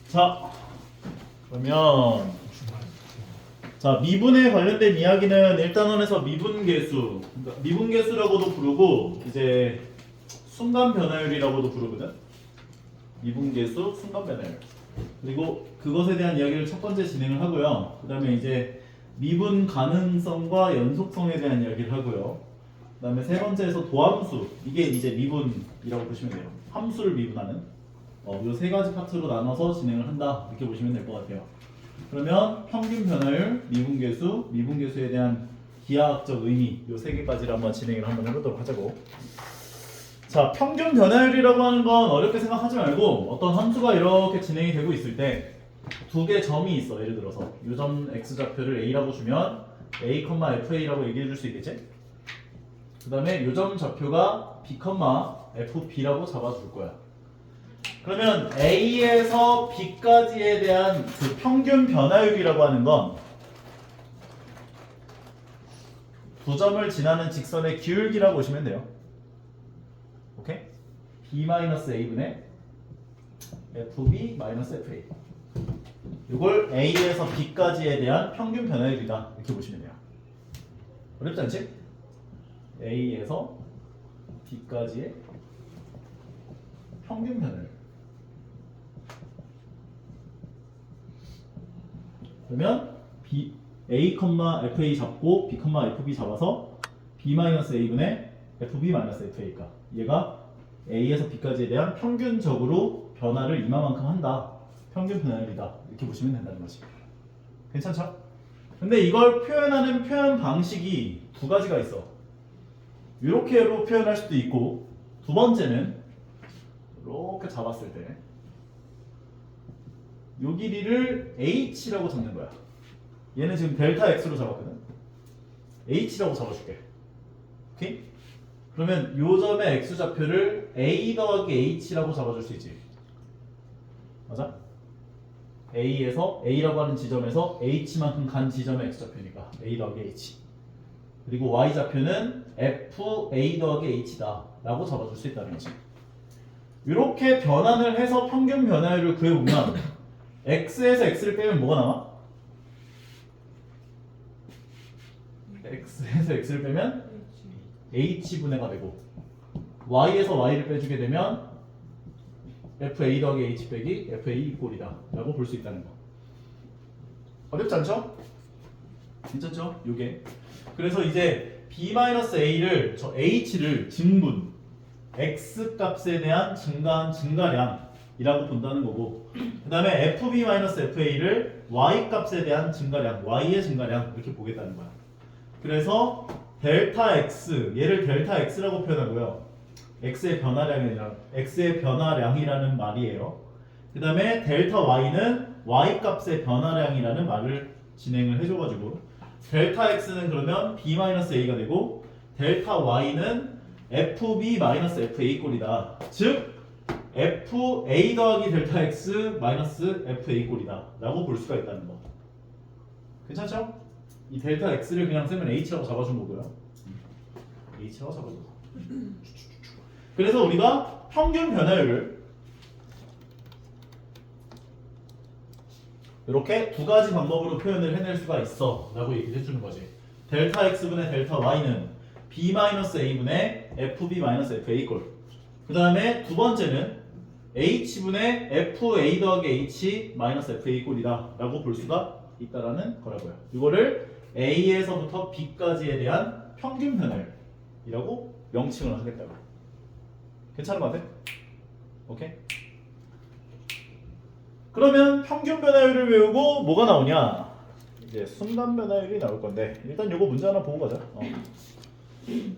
자, 그러면 미분에 관련된 이야기는 일단원에서 미분계수, 그러니까 미분계수라고도 부르고 이제 순간 변화율이라고도 부르거든. 미분계수, 순간 변화율. 그리고 그것에 대한 이야기를 첫 번째 진행을 하고요. 그 다음에 이제 미분 가능성과 연속성에 대한 이야기를 하고요. 그 다음에 세 번째에서 도함수, 이게 이제 미분이라고 보시면 돼요. 함수를 미분하는 이 세 가지 파트로 나눠서 진행을 한다, 이렇게 보시면 될 것 같아요. 그러면 평균 변화율, 미분계수, 미분계수에 대한 기하학적 의미, 이 세 개까지를 한번 진행을 한번 해보도록 하자고. 자, 평균 변화율이라고 하는 건 어렵게 생각하지 말고 어떤 함수가 이렇게 진행이 되고 있을 때 두 개 점이 있어. 예를 들어서 이 점 x좌표를 a라고 주면 a, fa라고 얘기해 줄 수 있겠지? 그 다음에 이 점 좌표가 b, fb라고 잡아줄 거야. 그러면 a에서 b까지에 대한 그 평균 변화율이라고 하는 건 두 점을 지나는 직선의 기울기라고 보시면 돼요. 오케이? b-a분의 fb-fa. 이걸 a에서 b까지에 대한 평균 변화율이다, 이렇게 보시면 돼요. 어렵지 않지? a에서 b까지의 평균 변화율. 그러면 a, fa 잡고 b, fb 잡아서 b-a분의 fb-fa니까 얘가 a에서 b까지에 대한 평균적으로 변화를 이만큼 한다. 평균 변화율이다, 이렇게 보시면 된다는 거지. 괜찮죠? 근데 이걸 표현하는 표현 방식이 두 가지가 있어. 이렇게로 표현할 수도 있고, 두 번째는 이렇게 잡았을 때 요 길이를 h라고 잡는 거야. 얘는 지금 델타 x로 잡았거든. h라고 잡아줄게. 오케이? 그러면 요 점의 x좌표를 a 더하기 h라고 잡아줄 수 있지. 맞아? a에서 a라고 하는 지점에서 h만큼 간 지점의 x좌표니까 a 더하기 h. 그리고 y좌표는 f a 더하기 h다 라고 잡아줄 수 있다는 거지. 이렇게 변환을 해서 평균 변화율을 구해보면 x에서 x를 빼면 뭐가 나와? x에서 x를 빼면 h분해가 되고, y에서 y를 빼주게 되면 fa 더하기 h 빼기 fa 꼴이다 라고 볼 수 있다는 거. 어렵지 않죠? 괜찮죠? 요게. 그래서 이제 b-a를, 저 h를 증분, x 값에 대한 증가한 증가량이라고 본다는 거고, 그 다음에 fb-fa를 y 값에 대한 증가량, y의 증가량, 이렇게 보겠다는 거야. 그래서 델타 x, 얘를 델타 x라고 표현하고요. x의 변화량이라는 말이에요. 그 다음에 델타 y는 y 값의 변화량이라는 말을 진행을 해줘가지고, 델타 x는 그러면 b-a가 되고, 델타 y는 fb-fa 꼴이다. 즉 fa 더하기 델타 x 마이너스 fa 꼴이다 라고 볼 수가 있다는 거. 괜찮죠? 이 델타 x를 그냥 쓰면 h라고 잡아준 거고요. h라고 잡아준 거. 그래서 우리가 평균 변화율을 이렇게 두 가지 방법으로 표현을 해낼 수가 있어 라고 얘기를 해주는 거지. 델타 x분의 델타 y는 b-a분의 fb-fa 꼴. 그 다음에 두 번째는 h분의 fa 더하기 h-fa 꼴이다 라고 볼 수가 있다라는 거라고요. 이거를 a에서부터 b까지에 대한 평균 변화율이라고 명칭을 하겠다고. 괜찮은 것 같아? 오케이? 그러면 평균 변화율을 외우고 뭐가 나오냐? 이제 순간 변화율이 나올 건데, 일단 요거 문제 하나 보고 가자.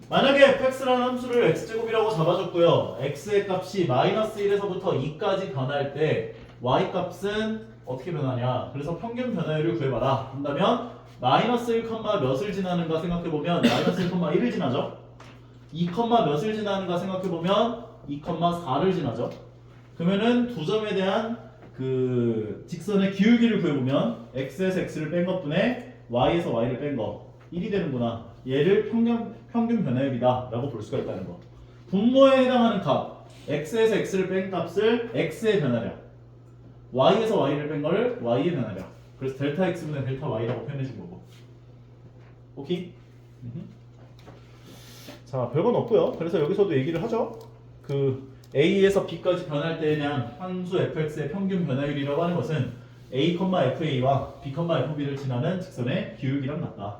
만약에 fx라는 함수를 x제곱이라고 잡아줬고요. x의 값이 마이너스 1에서부터 2까지 변할 때 y 값은 어떻게 변하냐? 그래서 평균 변화율을 구해봐라 한다면 마이너스 1, 몇을 지나는가 생각해보면 마이너스 1, 1을 지나죠. 2, 몇을 지나는가 생각해보면 2, 4를 지나죠. 그러면은 두 점에 대한 그 직선의 기울기를 구해보면 x에서 x를 뺀 것분에 y에서 y를 뺀 거 1이 되는구나. 얘를 평균 변화율이다 라고 볼 수가 있다는 거. 분모에 해당하는 값 x에서 x를 뺀 값을 x의 변화량, y에서 y를 뺀 거를 y의 변화량. 그래서 델타 x분의 델타 y라고 표현해 준 거고. 오케이? 자, 별건 없고요. 그래서 여기서도 얘기를 하죠. 그 a에서 b까지 변할 때에 대한 함수 fx의 평균 변화율이라고 하는 것은 a, fa와 b, fb를 지나는 직선의 기울기랑 같다.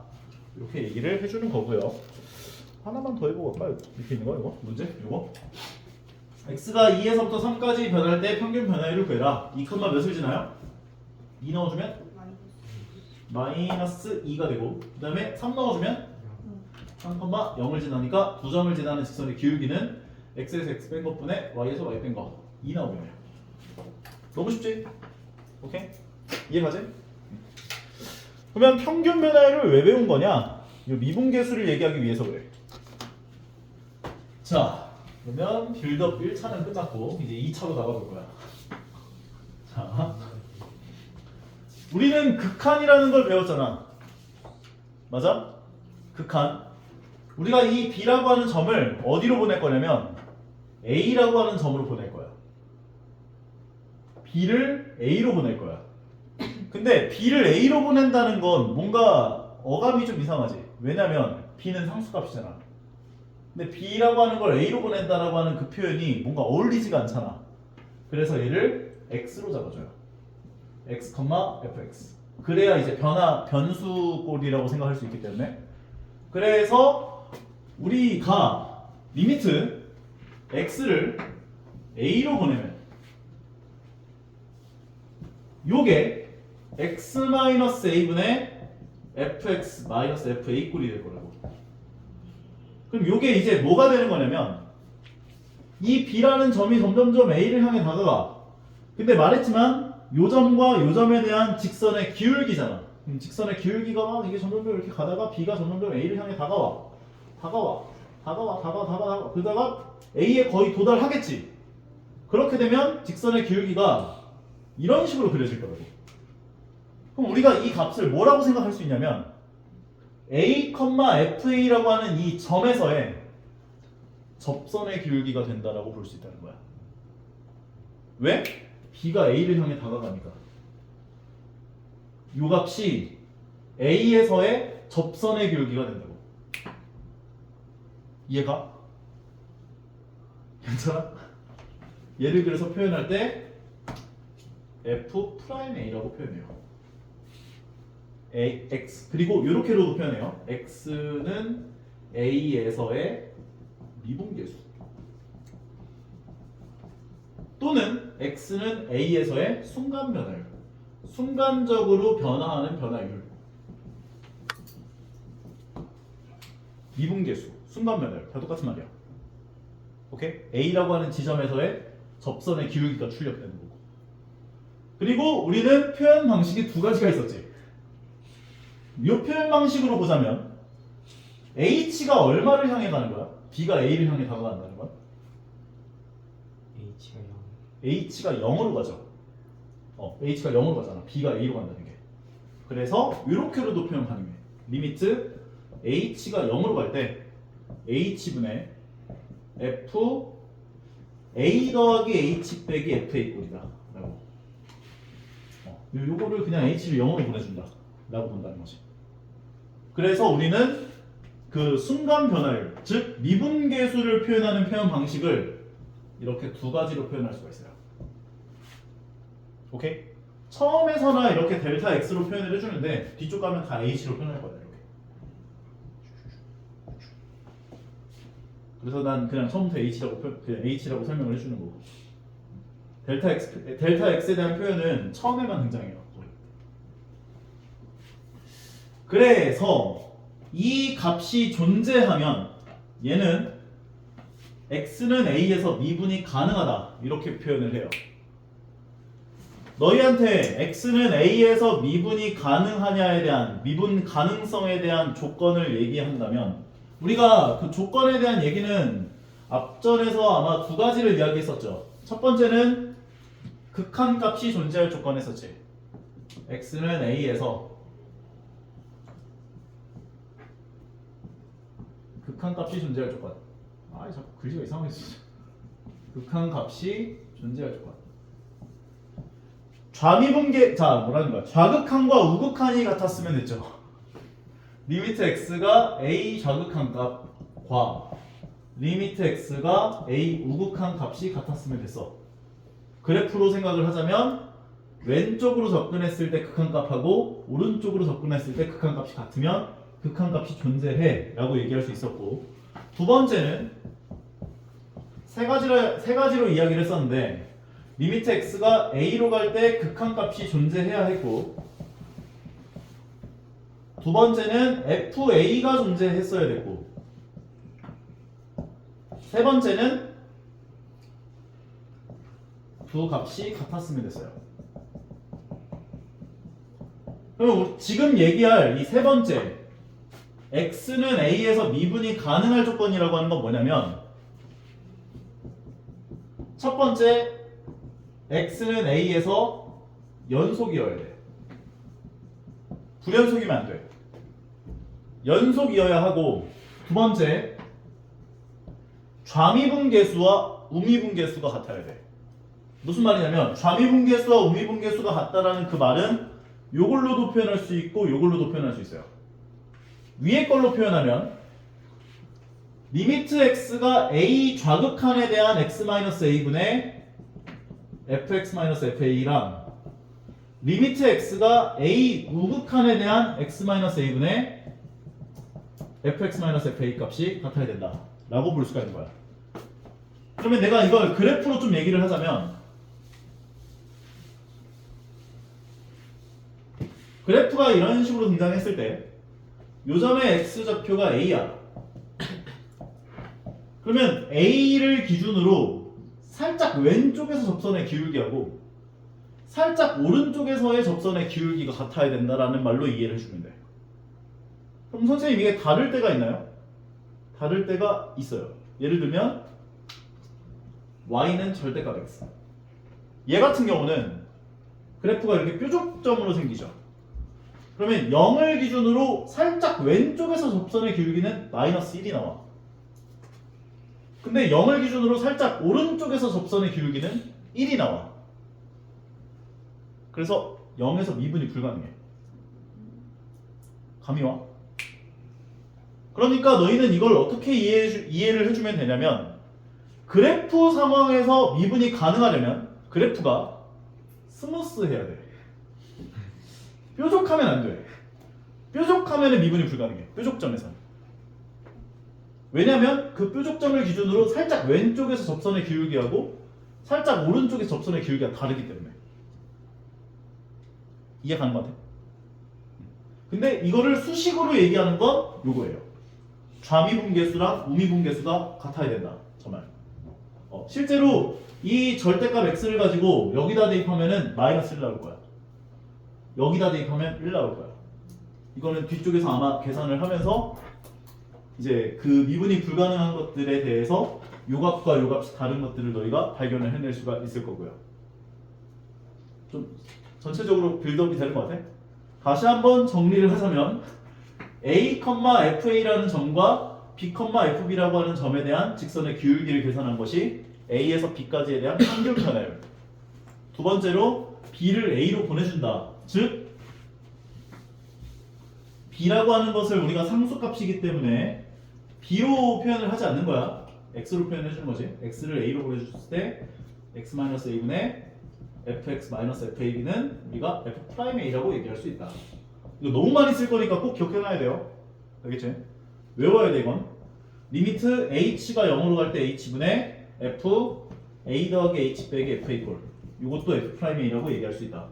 이렇게 얘기를 해주는 거고요. 하나만 더 해보고 갈까요? 밑에 있는 거 이거 문제? 이거 x가 2에서부터 3까지 변할 때 평균 변화율을 구해라. 2, 몇을 지나요? 2 넣어주면 마이너스 2가 되고 그 다음에 3 넣어주면 3,0을 지나니까 2점을 지나는 직선의 기울기는 x에서 x 뺀 것분의 y에서 y 뺀 거 2 나오네요. 너무 쉽지? 오케이? 이해가지? 그러면 평균 변화율을 왜 배운 거냐? 이 미분계수를 얘기하기 위해서 그래. 자, 그러면 빌드업 1차는 끝났고 이제 2차로 나가볼 거야. 자, 우리는 극한이라는 걸 배웠잖아. 맞아? 극한. 우리가 이 B라고 하는 점을 어디로 보낼 거냐면 A라고 하는 점으로 보낼 거야. B를 A로 보낼 거야. 근데 B를 A로 보낸다는 건 뭔가 어감이 좀 이상하지. 왜냐면 B는 상수값이잖아. 근데 B라고 하는 걸 A로 보낸다라고 하는 그 표현이 뭔가 어울리지가 않잖아. 그래서 얘를 X로 잡아줘요. X, fx. 그래야 이제 변수꼴이라고 생각할 수 있기 때문에. 그래서 우리가 리미트 x를 a로 보내면 요게 x-a분의 fx-fa 꼴이 될 거라고. 그럼 요게 이제 뭐가 되는 거냐면 이 b라는 점이 점점점 a를 향해 다가가. 근데 말했지만 요 점과 요 점에 대한 직선의 기울기잖아. 직선의 기울기가 막 이게 점점점 이렇게 가다가 b가 점점점 a를 향해 다가와. 그러다가 a에 거의 도달하겠지. 그렇게 되면 직선의 기울기가 이런 식으로 그려질 거라고. 그럼 우리가 이 값을 뭐라고 생각할 수 있냐면 a, fa라고 하는 이 점에서의 접선의 기울기가 된다라고 볼 수 있다는 거야. 왜? b가 a를 향해 다가가니까. 이 값이 a에서의 접선의 기울기가 된다고. 이해가? 괜찮아? 얘를 그래서 표현할 때 f'a라고 표현해요. x 그리고 이렇게로도 표현해요. x는 a에서의 미분계수 또는 x는 a에서의 순간 변화율, 순간적으로 변화하는 변화율, 미분계수, 순간 변화율 다 똑같은 말이야. 오케이? a라고 하는 지점에서의 접선의 기울기가 출력되는 거고. 그리고 우리는 표현 방식이 두 가지가 있었지. 이 표현 방식으로 보자면 h가 얼마를 향해 가는 거야? b가 a를 향해 다가간다는 거야? h가 0으로 가죠. h가 0으로 가잖아. b가 a로 간다는 게. 그래서 이렇게로도 표현 가능해. 리미트 h가 0으로 갈 때 h분의 f a 더하기 h 빼기 fa 꼴이다 라고. 요거를 그냥 h를 0으로 보내준다 라고 본다는 거지. 그래서 우리는 그 순간 변화율, 즉 미분계수를 표현하는 표현 방식을 이렇게 두 가지로 표현할 수가 있어요. 오케이? 처음에서나 이렇게 델타 x로 표현을 해주는데 뒤쪽 가면 다 h로 표현할 거야. 이렇게. 그래서 난 그냥 처음부터 그냥 h라고 설명을 해주는 거고. 델타 x에 대한 표현은 처음에만 등장해요. 그래서 이 값이 존재하면 얘는 x는 a에서 미분이 가능하다 이렇게 표현을 해요. 너희한테 x는 a에서 미분이 가능하냐에 대한 미분 가능성에 대한 조건을 얘기한다면 우리가 그 조건에 대한 얘기는 앞전에서 아마 두 가지를 이야기했었죠. 첫 번째는 극한값이 존재할 조건 했었지. x는 a에서 극한값이 존재할 조건. 자꾸 글씨가 이상해졌어. 극한값이 존재할 조건. 좌미분계 자 뭐라는 거야? 좌극한과 우극한이 같았으면 됐죠. 리미트 x가 a 좌극한 값과 리미트 x가 a 우극한 값이 같았으면 됐어. 그래프로 생각을 하자면 왼쪽으로 접근했을 때 극한값하고 오른쪽으로 접근했을 때 극한값이 같으면 극한값이 존재해 라고 얘기할 수 있었고, 두 번째는 세 가지로 이야기를 했었는데 리미트 x가 a로 갈 때 극한값이 존재해야 했고, 두 번째는 fa가 존재했어야 됐고, 세 번째는 두 값이 같았으면 됐어요. 그럼 지금 얘기할 이 세 번째 x는 a에서 미분이 가능할 조건이라고 하는 건 뭐냐면, 첫 번째 x는 a에서 연속이어야 돼. 불연속이면 안 돼. 연속이어야 하고, 두 번째 좌미분계수와 우미분계수가 같아야 돼. 무슨 말이냐면 좌미분계수와 우미분계수가 같다라는 그 말은 요걸로도 표현할 수 있고 요걸로도 표현할 수 있어요. 위에 걸로 표현하면 리미트 x가 a 좌극한에 대한 x-a분의 fx-fa랑 리미트 x가 a 우극한에 대한 x-a분의 fx-fa 값이 같아야 된다 라고 볼 수가 있는 거야. 그러면 내가 이걸 그래프로 좀 얘기를 하자면, 그래프가 이런 식으로 등장했을 때 요점의 x좌표가 a야. 그러면 a를 기준으로 살짝 왼쪽에서 접선의 기울기하고 살짝 오른쪽에서의 접선의 기울기가 같아야 된다라는 말로 이해를 해주면 돼. 그럼 선생님 이게 다를 때가 있나요? 다를 때가 있어요. 예를 들면 y는 절대값 x. 얘 같은 경우는 그래프가 이렇게 뾰족점으로 생기죠. 그러면 0을 기준으로 살짝 왼쪽에서 접선의 기울기는 마이너스 1이 나와. 근데 0을 기준으로 살짝 오른쪽에서 접선의 기울기는 1이 나와. 그래서 0에서 미분이 불가능해. 감이 와? 그러니까 너희는 이걸 어떻게 이해를 해주면 되냐면, 그래프 상황에서 미분이 가능하려면 그래프가 스무스해야 돼. 뾰족하면 안 돼. 뾰족하면 미분이 불가능해. 뾰족점에서. 왜냐면 그 뾰족점을 기준으로 살짝 왼쪽에서 접선의 기울기하고 살짝 오른쪽에서 접선의 기울기가 다르기 때문에. 이해 가는 것 같아? 근데 이거를 수식으로 얘기하는 건 요거예요. 좌미분계수랑 우미분계수가 같아야 된다. 정말. 실제로 이 절대값 x를 가지고 여기다 대입하면은 마이너스 1 나올 거야. 여기다 대입하면 1 나올 거야. 이거는 뒤쪽에서 아마 계산을 하면서 이제 그 미분이 불가능한 것들에 대해서 요 값과 요 값이 다른 것들을 너희가 발견을 해낼 수가 있을 거고요. 좀 전체적으로 빌드업이 되는 것 같아? 다시 한번 정리를 하자면 a, fa라는 점과 b, fb라고 하는 점에 대한 직선의 기울기를 계산한 것이 a에서 b까지에 대한 평균 변화율. 두 번째로 b를 a로 보내준다. 즉 b라고 하는 것을 우리가 상수값이기 때문에 b로 표현을 하지 않는 거야. x로 표현해 주는 거지. x를 a로 보내줬을 때 x-a분의 fx-fab는 우리가 f'a라고 얘기할 수 있다. 이거 너무 많이 쓸 거니까 꼭 기억해놔야 돼요. 알겠지? 외워야 돼 이건. 리미트 h가 0으로 갈 때 h분의 f a 더하기 h 빼기 fa 이꼴. 이것도 f'a라고 얘기할 수 있다.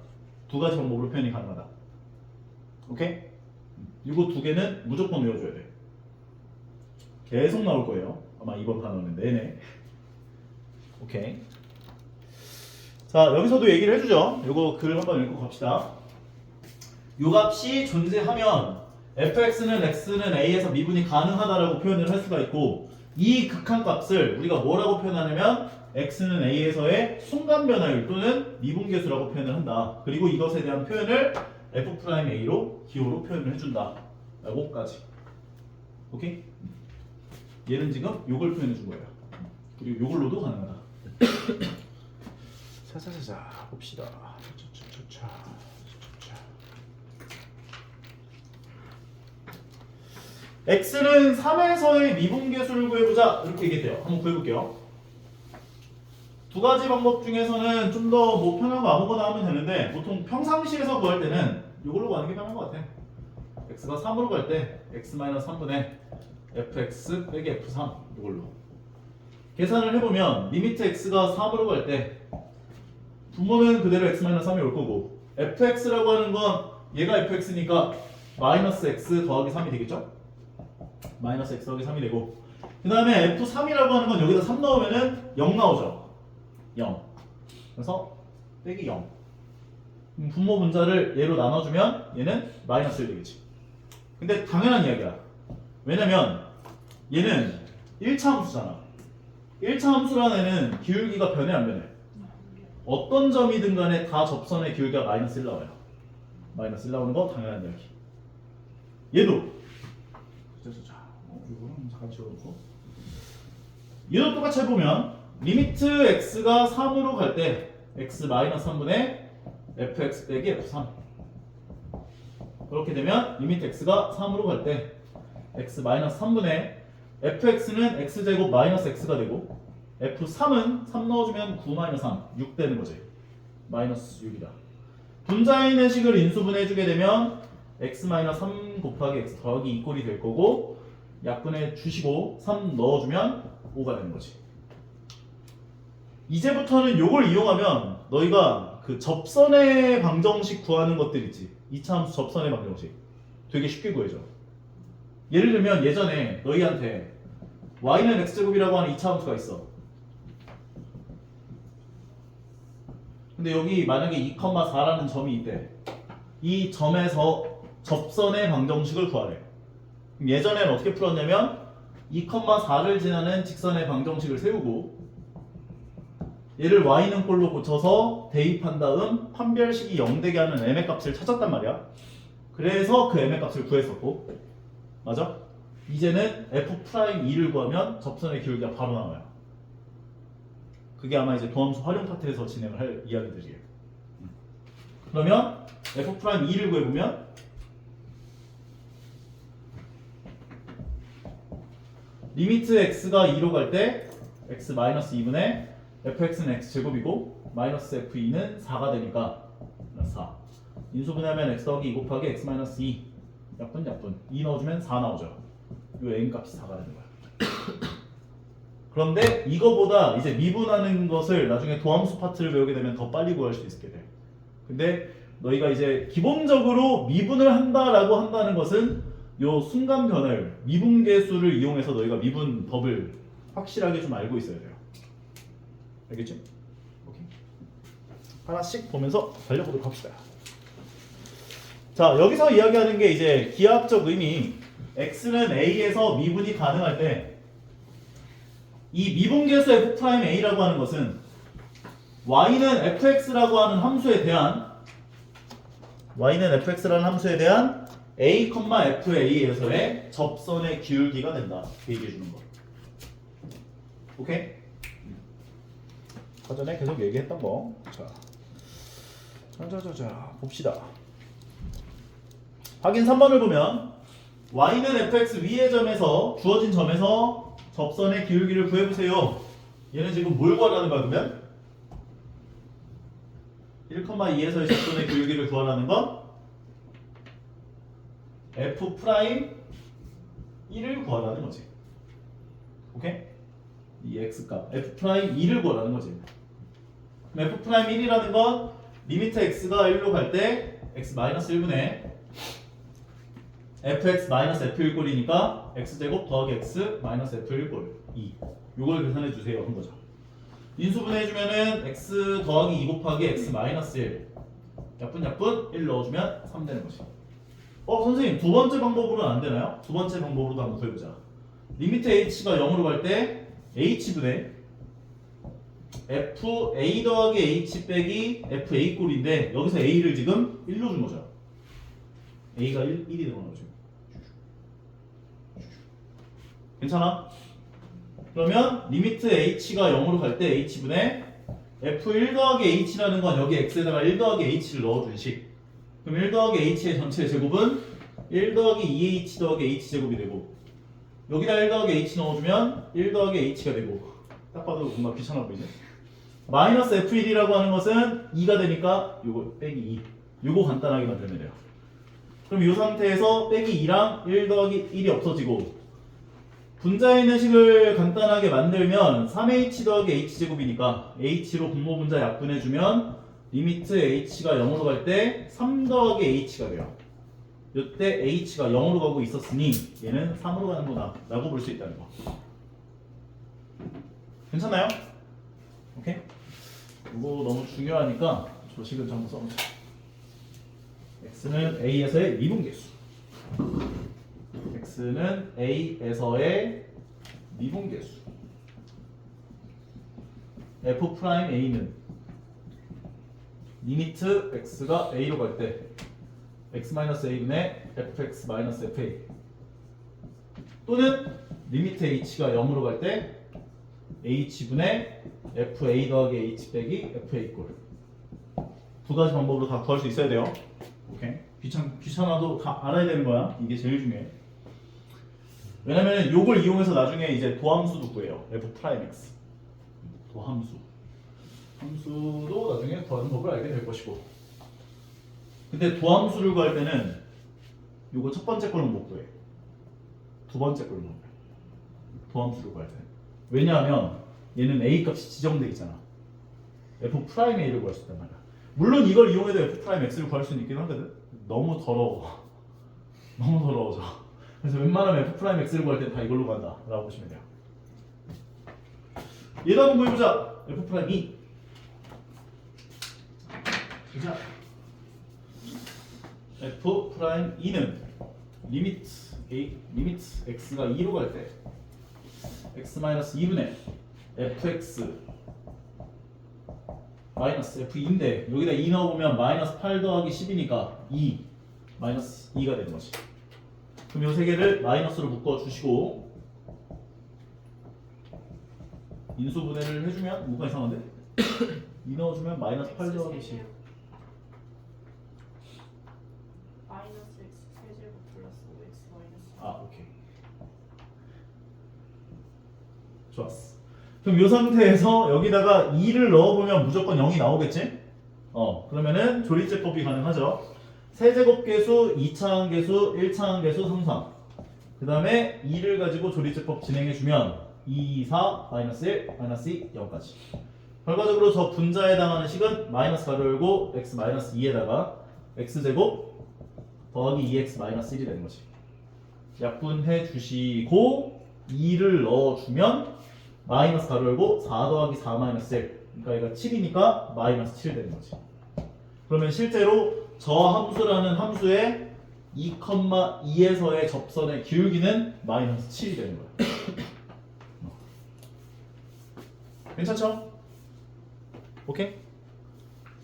두 가지 방법으로 표현이 가능하다. 오케이? 이거 두 개는 무조건 외워줘야 돼. 계속 나올 거예요. 아마 이번 단원은 내내. 오케이. 자, 여기서도 얘기를 해주죠. 이거 글 한번 읽고 갑시다. 요 값이 존재하면 fx는 x는 a에서 미분이 가능하다라고 표현을 할 수가 있고, 이 극한값을 우리가 뭐라고 표현하냐면 x는 a에서의 순간 변화율 또는 미분계수라고 표현을 한다. 그리고 이것에 대한 표현을 f'a로 기호로 표현을 해준다 라고까지. 오케이? 얘는 지금 요걸 표현해 준 거예요. 그리고 요걸로도 가능하다. 자자자자 봅시다. 차차차차. x는 3에서의 미분계수를 구해보자 이렇게 얘기해요. 한번 구해볼게요. 두 가지 방법 중에서는 좀 더 뭐 편한 거 아무거나 하면 되는데 보통 평상시에서 구할 때는 이걸로 가는 게 편한 것 같아. x가 3으로 갈 때 x-3분의 fx 빼기 f3 이걸로 계산을 해보면 리미트 x가 3으로 갈 때 분모는 그대로 x-3이 올 거고 fx라고 하는 건 얘가 fx니까 마이너스 x 더하기 3이 되겠죠? 마이너스 x 더하기 3이 되고 그 다음에 f3이라고 하는 건 여기다 3 넣으면은 0 나오죠? 0 그래서 빼기 0 분모 분자를 얘로 나눠주면 얘는 마이너스 1 되겠지. 근데 당연한 이야기야. 왜냐면 얘는 1차 함수잖아. 1차 함수라는 애는 기울기가 변해 안 변해? 어떤 점이든 간에 다 접선의 기울기가 마이너스 1 나와요. 마이너스 1 나오는 거 당연한 이야기. 얘도 이거는 잠깐 지워놓고 얘도 똑같이 해보면 리미트 x가 3으로 갈 때 x-3분의 fx 빼기 f3 그렇게 되면 리미트 x가 3으로 갈 때 x-3분의 fx는 x제곱 마이너스 x가 되고 f3은 3 넣어주면 9-3 6 되는 거지. 마이너스 6이다. 분자에 있는 식을 인수분해해주게 되면 x-3 곱하기 x 더하기 2 꼴이 될 거고 약분해 주시고 3 넣어주면 5가 되는 거지. 이제부터는 요걸 이용하면 너희가 그 접선의 방정식 구하는 것들 있지. 2차 함수 접선의 방정식 되게 쉽게 구해져. 예를 들면 예전에 너희한테 y는 x제곱이라고 하는 2차 함수가 있어. 근데 여기 만약에 2,4라는 점이 있대. 이 점에서 접선의 방정식을 구하래. 그럼 예전에는 어떻게 풀었냐면 2,4를 지나는 직선의 방정식을 세우고 얘를 y는 꼴로 고쳐서 대입한 다음 판별식이 0되게 하는 m의 값을 찾았단 말이야. 그래서 그 m의 값을 구했었고 맞아? 이제는 f'2를 구하면 접선의 기울기가 바로 나와요. 그게 아마 이제 도함수 활용 파트에서 진행을 할 이야기들이에요. 그러면 f'2를 구해보면 리미트 x가 2로 갈 때 x-2분의 fx는 x제곱이고 마이너스 f2는 4가 되니까 4 인수분해하면 x 더하기 2 곱하기 x-2 약분 2 넣어주면 4 나오죠. 요 n 값이 4가 되는 거야. 그런데 이거보다 이제 미분하는 것을 나중에 도함수 파트를 배우게 되면 더 빨리 구할 수 있게 돼. 근데 너희가 이제 기본적으로 미분을 한다라고 한다는 것은 요 순간 변화율, 미분계수를 이용해서 너희가 미분 법을 확실하게 좀 알고 있어야 돼요. 알겠지? 오케이. 하나씩 보면서 달려보도록 합시다. 자, 여기서 이야기하는 게 이제 기하학적 의미. x는 a에서 미분이 가능할 때 이 미분계수 f'a라고 하는 것은 y는 fx라고 하는 함수에 대한 a, fa에서의 접선의 기울기가 된다. 얘기해 주는 거. 오케이? 사전에 계속 얘기했던 거. 자, 봅시다. 확인 3번을 보면 y는 fx 위의 점에서 주어진 점에서 접선의 기울기를 구해보세요. 얘는 지금 뭘 구하라는 거야 그러면? 1,2에서의 접선의 기울기를 구하라는 건 f'1을 구하라는 거지. 오케이? 이 x값 f'2를 구하라는 거지. 그럼 f'1이라는 건 리미트 x가 1로 갈 때 x-1분의 fx-f1 꼴이니까 x제곱 더하기 x-f1 꼴 2. 요걸 계산해 주세요 한 거죠. 인수분해 해주면은 x 더하기 2 곱하기 x-1 약분 1 넣어주면 3 되는 거지. 선생님 두 번째 방법으로는 안 되나요? 두 번째 방법으로도 한번 구해보자. 리미트 h가 0으로 갈 때 h분의 fa 더하기 h 빼기 fa 꼴인데 여기서 a를 지금 1로 준 거죠. a가 1이 들어가는 거죠. 괜찮아? 그러면 리미트 h가 0으로 갈 때 h분의 F1 더하기 H라는 건 여기 X에다가 1 더하기 H를 넣어준 식. 그럼 1 더하기 H의 전체 제곱은 1 더하기 2H 더하기 H 제곱이 되고 여기다 1 더하기 H 넣어주면 1 더하기 H가 되고 딱 봐도 뭔가 귀찮아 보이네. 마이너스 F1이라고 하는 것은 2가 되니까 요거 빼기 2. 요거 간단하게 만들면 돼요. 그럼 이 상태에서 빼기 2랑 1 더하기 1이 없어지고 분자에 있는 식을 간단하게 만들면 3H 더하기 H제곱이니까 H로 분모 분자 약분해주면 리미트 H가 0으로 갈 때 3 더하기 H가 돼요. 이때 H가 0으로 가고 있었으니 얘는 3으로 가는구나 라고 볼 수 있다는 거. 괜찮나요? 오케이? 이거 너무 중요하니까 조식은 전부 써보자. X는 A에서의 미분계수. X는 A에서의 미분계수. F'A는 리미트 X가 A로 갈 때 X-A분의 Fx-FA 또는 리미트 H가 0으로 갈 때 H분의 FA 더하기 H 빼기 FA 꼴. 두 가지 방법으로 다 구할 수 있어야 돼요. 오케이? 귀찮아도 다 알아야 되는 거야. 이게 제일 중요해. 왜냐면 요걸 이용해서 나중에 이제 도함수도 구해요. F'X. 도함수. 함수도 나중에 구하는 법을 알게 될 것이고. 근데 도함수를 구할 때는 요거 첫 번째 걸로 못 구해. 두 번째 걸로 못 구해. 도함수를 구할 때. 왜냐하면 얘는 A 값이 지정돼 있잖아. F'A를 구할 수 있단 말이야. 물론 이걸 이용해도 F'X를 구할 수는 있긴 하거든. 너무 더러워. 너무 더러워져. 그래서 웬만하면 F'X를 구할 때 다 이걸로 간다 라고 보시면 돼요. 얘도 한번 구해보자. F'E. 자, F'E는 리미트 X가 2로 갈 때 X-2분의 Fx 마이너스 F인데 여기다 2 넣어보면 마이너스 8 더하기 10이니까 2 마이너스 2가 되는 거지. 그럼 이 세 개를 마이너스로 묶어주시고 인수분해를 해주면 뭐가 이상한데? 2 넣어주면 마이너스 8 더하기 10 마이너스 x 세제곱 플러스 5x 마이너스. 아 오케이 좋았어. 그럼 이 상태에서 여기다가 2를 넣어보면 무조건 0이 나오겠지? 그러면은 조리제법이 가능하죠. 세제곱계수, 2차항계수, 1차항계수, 3상. 그 다음에 2를 가지고 조리제법 진행해주면 2, 4, 마이너스 1, 마이너스 2, 0까지. 결과적으로 저 분자에 해당하는 식은 마이너스 가로 열고 x 마이너스 2에다가 x제곱 더하기 2x 마이너스 1이 되는 거지. 약분해 주시고 2를 넣어주면 마이너스 가로 열고 4 더하기 4 마이너스 1. 그러니까 얘가 7이니까 마이너스 7 되는 거지. 그러면 실제로 저 함수라는 함수의 2,2에서의 접선의 기울기는 마이너스 7이 되는 거야. 괜찮죠? 오케이?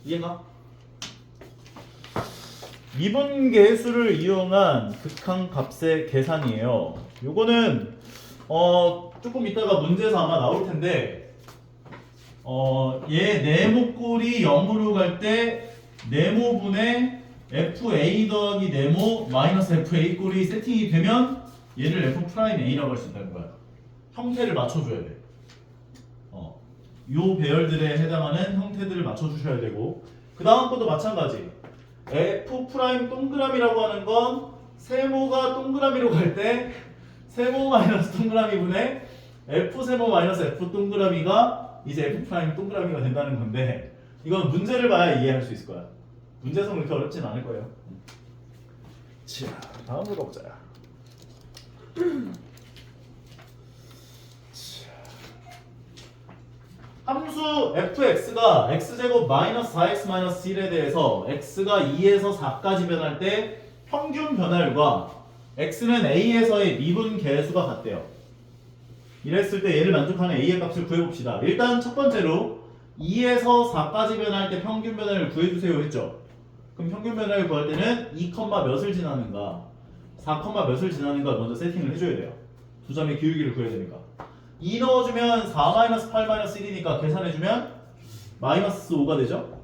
이해가? 미분계수를 이용한 극한값의 계산이에요. 요거는 조금 이따가 문제에서 아마 나올 텐데 얘 네모꼴이 0으로 갈 때 네모분의 FA 더하기 네모 마이너스 FA 꼴이 세팅이 되면 얘를 F'A라고 할 수 있다는 거야. 형태를 맞춰줘야 돼. 요 배열들에 해당하는 형태들을 맞춰주셔야 되고 그 다음 것도 마찬가지. F' 동그라미라고 하는 건 세모가 동그라미로 갈 때 세모 마이너스 동그라미분의 F 세모 마이너스 F 동그라미가 이제 F' 동그라미가 된다는 건데 이건 문제를 봐야 이해할 수 있을 거야. 문제성 그렇게 어렵진 않을 거예요. 자, 다음으로 가보자. 함수 fx가 x제곱 마이너스 4x 마이너스 1에 대해서 x가 2에서 4까지 변할 때 평균 변화율과 x는 a에서의 미분 계수가 같대요. 이랬을 때 얘를 만족하는 a의 값을 구해봅시다. 일단 첫 번째로 2에서 4까지 변할 때 평균 변화율 구해주세요 했죠. 그럼 평균 변화율 구할 때는 2, 몇을 지나는가 4, 몇을 지나는가 먼저 세팅을 해줘야 돼요. 두 점의 기울기를 구해야 되니까 2 넣어주면 4-8-1이니까 계산해주면 마이너스 5가 되죠?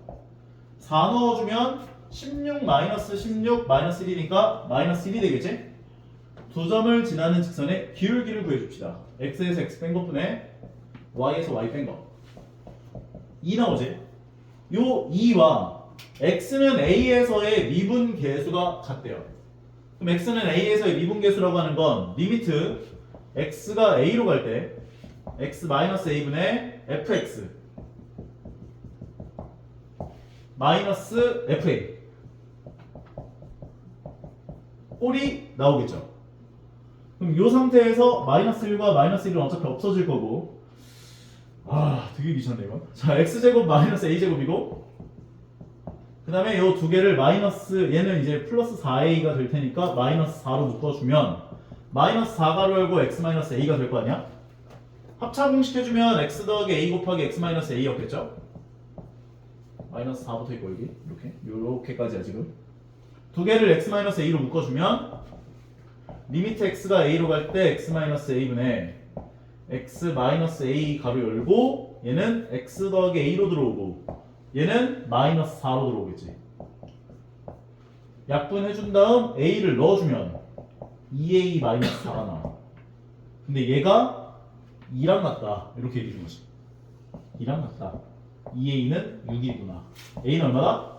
4 넣어주면 16 마이너스 16 마이너스 1이니까 마이너스 1이 되겠지? 두 점을 지나는 직선의 기울기를 구해줍시다. x에서 x 뺀 것분에 y에서 y 뺀 거. 2 나오지? 요 2와 x는 a에서의 미분 계수가 같대요. 그럼 x는 a에서의 미분 계수라고 하는 건 리미트 x가 a로 갈 때 x-a분의 fx 마이너스 fa 꼴이 나오겠죠. 그럼 이 상태에서 마이너스 1과 마이너스 1은 어차피 없어질 거고 되게 귀찮네 이거. 자 x제곱 마이너스 a제곱이고 그 다음에 이 두 개를 마이너스 얘는 이제 플러스 4a가 될 테니까 마이너스 4로 묶어주면 마이너스 4가로 열고 x 마이너스 a가 될 거 아니야? 합차 공식 해주면 x 더하기 a 곱하기 x 마이너스 a였겠죠? 마이너스 4부터 있고 여기 이렇게 요렇게까지야 지금. 두 개를 x 마이너스 a로 묶어주면 리미트 x가 a로 갈 때 x 마이너스 a분의 x 마이너스 a 가로 열고 얘는 x 더하기 a로 들어오고 얘는 마이너스 4로 들어오겠지. 약분해준 다음 a를 넣어주면 2a 마이너스 4가 나와. 근데 얘가 2랑 같다 이렇게 얘기해준 거지. 2랑 같다. 2a는 6이구나. a는 얼마다?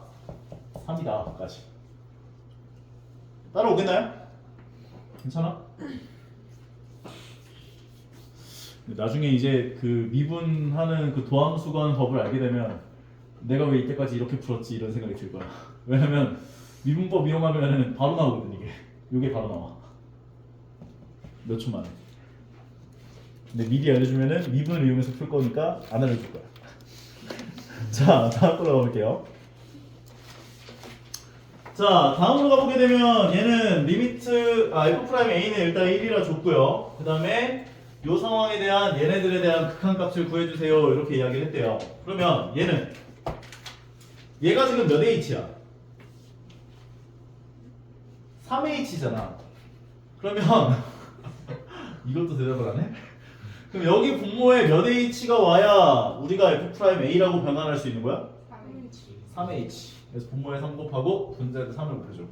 3이다 까지. 따라오겠나요? 괜찮아? 나중에 이제 그 미분하는 그 도함수건 법을 알게 되면 내가 왜 이때까지 이렇게 풀었지 이런 생각이 들 거야. 왜냐면 미분법 이용하면 바로 나오거든 이게 바로 나와. 몇 초 만에. 근데 미리 알려주면은 미분을 이용해서 풀 거니까 안 알려줄 거야. 자 다음 걸로 가볼게요. 자 다음으로 가보게 되면 얘는 리미트 f'A는 일단 1이라 줬고요. 그 다음에 요 상황에 대한 얘네들에 대한 극한값을 구해주세요 이렇게 이야기를 했대요. 그러면 얘가 지금 몇 h야? 3h잖아. 그러면 이것도 대답을 안 해? 그럼 여기 분모에 몇 h가 와야 우리가 f'A라고 변환할 수 있는 거야? 3h. 그래서 분모에 3 곱하고 분자에다 3을 곱해줘.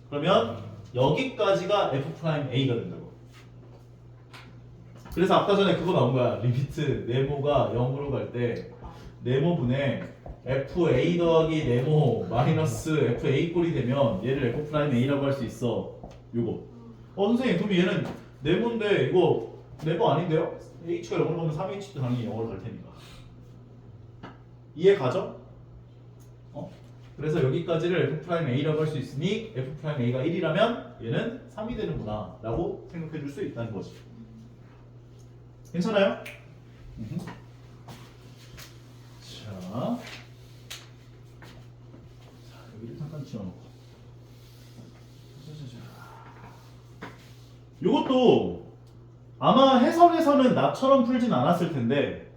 그러면 여기까지가 f'A가 된다고. 그래서 아까 전에 그거 나온 거야. 리미트 네모가 0으로 갈 때 네모분의 fa 더하기 네모 마이너스 fa 꼴이 되면 얘를 f'A라고 할 수 있어. 요거. 선생님 그럼 얘는 네모인데 이거 네모 아닌데요? h가 0으로 가면 3h도 당연히 0으로 갈 테니까. 이해 가죠? 그래서 여기까지를 f'A라고 할 수 있으니 f'A가 1이라면 얘는 3이 되는구나 라고 생각해 줄 수 있다는 거지. 괜찮아요? 자, 여기를 잠깐 지워놓고 이것도 아마 해설에서는 나처럼 풀진 않았을 텐데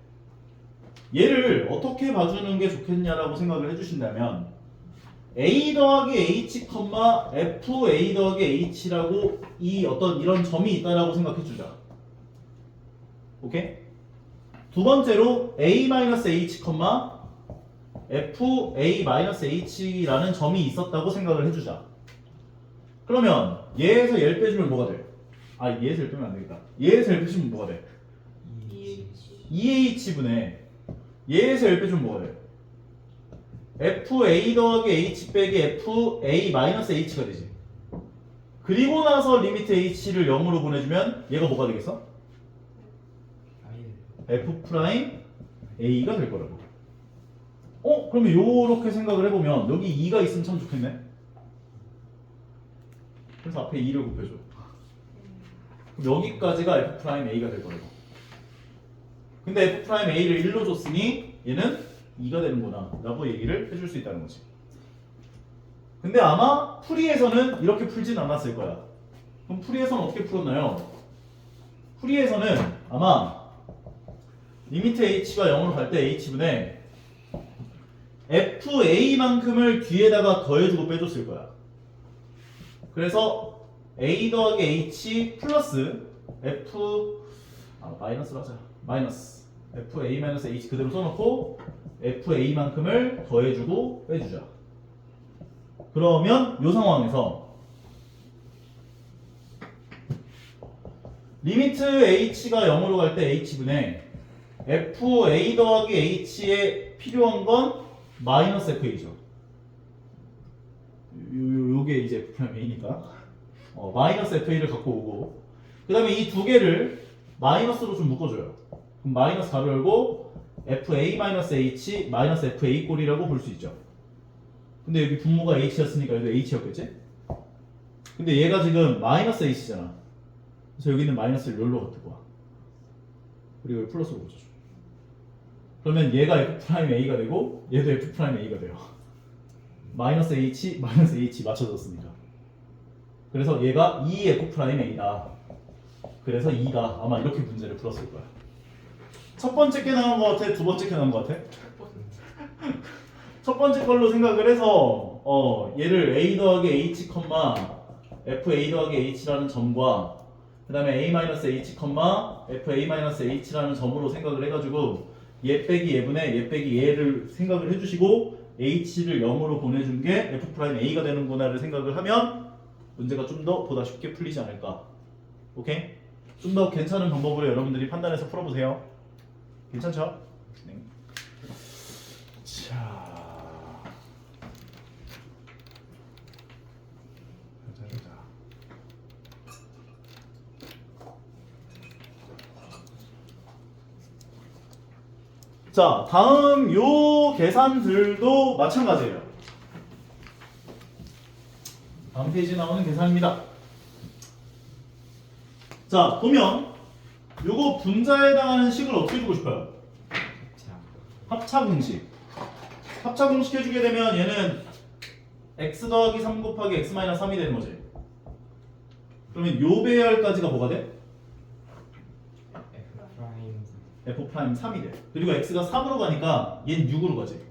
얘를 어떻게 봐주는 게 좋겠냐라고 생각을 해주신다면 a 더하기 h, fa 더하기 h라고 이 어떤 이런 점이 있다라고 생각해주자. 오케이? 두 번째로 a-h, fa-h라는 점이 있었다고 생각을 해주자. 그러면 얘에서 얘를 빼주면 뭐가 돼? 얘에서 얘를 빼면 안 되겠다. 얘에서 얘를 빼주면 뭐가 돼? 2h분의 얘에서 얘를 빼주면 뭐가 돼? fa 더하기 h 빼기 fa-h가 되지. 그리고 나서 리미트 h를 0으로 보내주면 얘가 뭐가 되겠어? f'A가 될 거라고. 그러면 요렇게 생각을 해보면 여기 2가 있으면 참 좋겠네. 그래서 앞에 2를 곱해줘. 그럼 여기까지가 f'A가 될 거라고. 근데 f'A를 1로 줬으니 얘는 2가 되는구나 라고 얘기를 해줄 수 있다는 거지. 근데 아마 풀이에서는 이렇게 풀진 않았을 거야. 그럼 풀이에서는 어떻게 풀었나요? 풀이에서는 아마 리미트 h가 0으로 갈 때 h분의 fa만큼을 뒤에다가 더해주고 빼줬을 거야. 그래서 a 더하기 h 플러스 마이너스로 하자. 마이너스 fa-h 그대로 써놓고 FA만큼을 더해주고 빼주자. 그러면 이 상황에서 리미트 h가 0으로 갈 때 h분의 fa 더하기 h에 필요한 건 마이너스 fa죠. 요게 이제 F'A니까 마이너스 fa를 갖고 오고, 그 다음에 이 두 개를 마이너스로 좀 묶어줘요. 그럼 마이너스 가로 열고 fa-h 마이너스 fa 꼴이라고 볼 수 있죠. 근데 여기 분모가 h였으니까 여기도 h였겠지? 근데 얘가 지금 마이너스 h잖아. 그래서 여기는 마이너스를 여기로 갖고 와. 그리고 여기 플러스로 붙여줘. 그러면 얘가 f'a가 되고 얘도 f'a가 돼요. 마이너스 h 맞춰졌으니까. 그래서 얘가 2f'a다. 그래서 2가 아마 이렇게 문제를 풀었을 거야. 첫 번째 게 나온 거 같아? 두 번째 게 나온 거 같아? 첫 번째 걸로 생각을 해서 얘를 a 더하기 h, fa 더하기 h라는 점과 그 다음에 a-h, fa-h라는 점으로 생각을 해가지고 얘 빼기 얘분의 얘 빼기 얘를 생각을 해주시고 h를 0으로 보내준 게 f'a가 되는구나를 생각을 하면 문제가 좀 더 보다 쉽게 풀리지 않을까. 오케이? 좀 더 괜찮은 방법으로 여러분들이 판단해서 풀어보세요. 괜찮죠? 네. 자, 자, 다음 요 계산들도 마찬가지예요. 다음 페이지에 나오는 계산입니다. 자, 보면 요거 분자에 해당하는 식을 어떻게 주고 싶어요? 합차 공식. 합차 공식 해주게 되면 얘는 x 더하기 3 곱하기 x 마이너스 3이 되는 거지. 그러면 요 배열까지가 뭐가 돼? f'3이 돼. 그리고 x가 3으로 가니까 얘는 6으로 가지.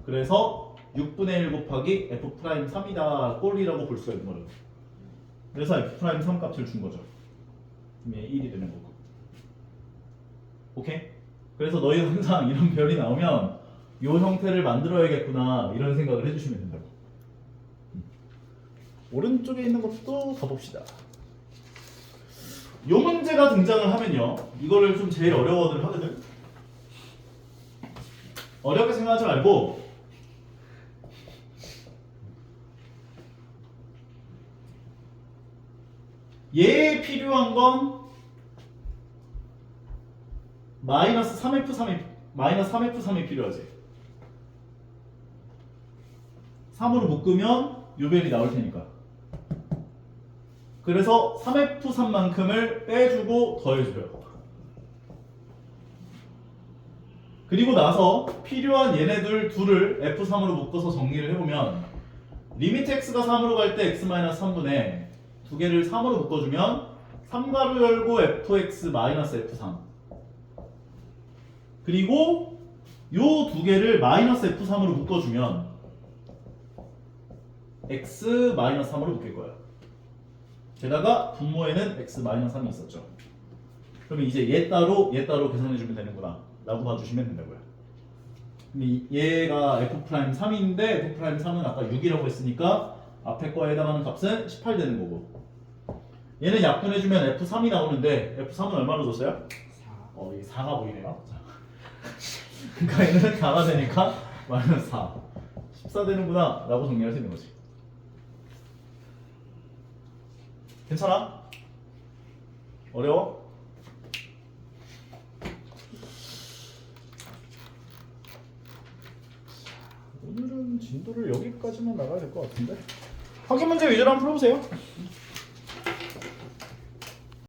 그래서 6분의 1 곱하기 f'3이다 꼴이라고 볼 수가 있는 거죠. 그래서 f'3 값을 준 거죠. 그럼 얘 1이 되는 거고. 오케이? 그래서 너희 항상 이런 별이 나오면 이 형태를 만들어야겠구나 이런 생각을 해주시면 된다고. 오른쪽에 있는 것도 가봅시다. 이 문제가 등장을 하면요, 이거를 좀 제일 어려워들 하거든. 어렵게 생각하지 말고 얘에 필요한 건 마이너스 3f3이 필요하지. 3으로 묶으면 요벨이 나올 테니까. 그래서 3f3만큼을 빼주고 더해줘요. 그리고 나서 필요한 얘네들 둘을 f3으로 묶어서 정리를 해보면 리미트 x가 3으로 갈 때 x-3분의 두 개를 3으로 묶어주면 3가로 열고 fx-f3 그리고 요 두 개를 마이너스 f3으로 묶어주면 x-3으로 묶일 거야. 게다가 분모에는 x-3이 있었죠. 그러면 이제 얘 따로 계산해주면 되는구나 라고 봐주시면 된다고요. 근데 얘가 f'3인데 f'3은 아까 6이라고 했으니까 앞에 거에 해당하는 값은 18 되는 거고, 얘는 약분해주면 f3이 나오는데 f3은 얼마로 줬어요? 4. 이게 4가 보이네요. 그러니까 얘는 4가 되니까 마이너스 4 14 되는구나 라고 정리할 수 있는 거지. 괜찮아? 어려워? 오늘은 진도를 여기까지만 나가야 될 것 같은데? 확인 문제 위주로 한번 풀어보세요.